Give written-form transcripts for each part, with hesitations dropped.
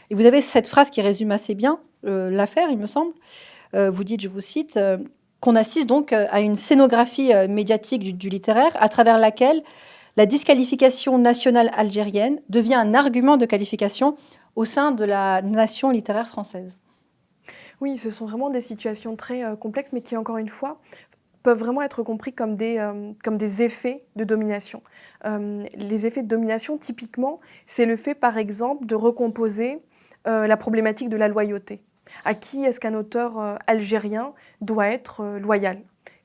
Et vous avez cette phrase qui résume assez bien l'affaire, il me semble. Vous dites, je vous cite, qu'on assiste donc à une scénographie médiatique du littéraire à travers laquelle la disqualification nationale algérienne devient un argument de qualification au sein de la nation littéraire française. Oui, ce sont vraiment des situations très complexes, mais qui, encore une fois, peuvent vraiment être compris comme des effets de domination. Les effets de domination, typiquement, c'est le fait, par exemple, de recomposer la problématique de la loyauté. À qui est-ce qu'un auteur algérien doit être loyal?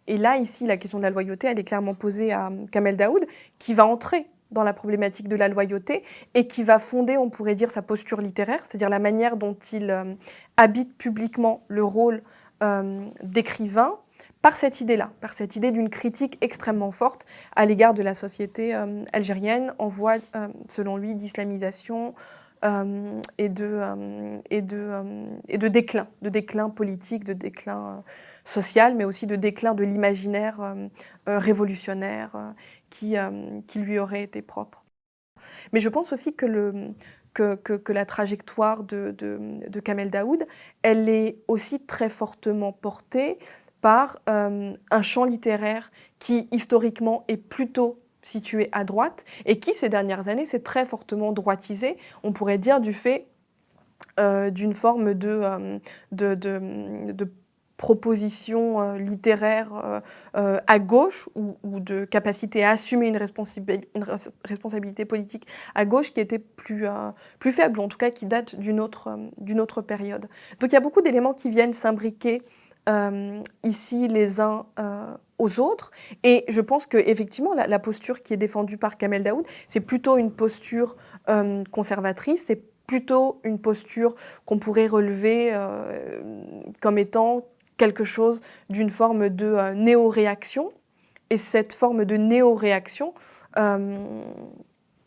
Et là, ici, la question de la loyauté, elle est clairement posée à Kamel Daoud, qui va entrer dans la problématique de la loyauté et qui va fonder, on pourrait dire, sa posture littéraire, c'est-à-dire la manière dont il habite publiquement le rôle d'écrivain, par cette idée-là, par cette idée d'une critique extrêmement forte à l'égard de la société algérienne, en voie, selon lui, d'islamisation et de déclin politique, de déclin social, mais aussi de déclin de l'imaginaire révolutionnaire qui lui aurait été propre. Mais je pense aussi que la trajectoire de Kamel Daoud, elle est aussi très fortement portée par un champ littéraire qui, historiquement, est plutôt situé à droite et qui, ces dernières années, s'est très fortement droitisé, on pourrait dire, du fait d'une forme de proposition littéraire à gauche ou de capacité à assumer une responsabilité politique à gauche qui était plus faible, en tout cas qui date d'une autre période. Donc il y a beaucoup d'éléments qui viennent s'imbriquer ici les uns aux autres. Et je pense qu'effectivement, la posture qui est défendue par Kamel Daoud, c'est plutôt une posture conservatrice, c'est plutôt une posture qu'on pourrait relever comme étant quelque chose d'une forme de néo-réaction. Et cette forme de néo-réaction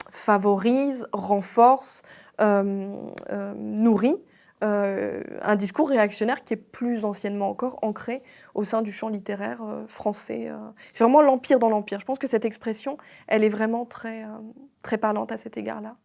favorise, renforce, nourrit un discours réactionnaire qui est plus anciennement encore ancré au sein du champ littéraire français. C'est vraiment l'empire dans l'empire. Je pense que cette expression, elle est vraiment très parlante à cet égard-là.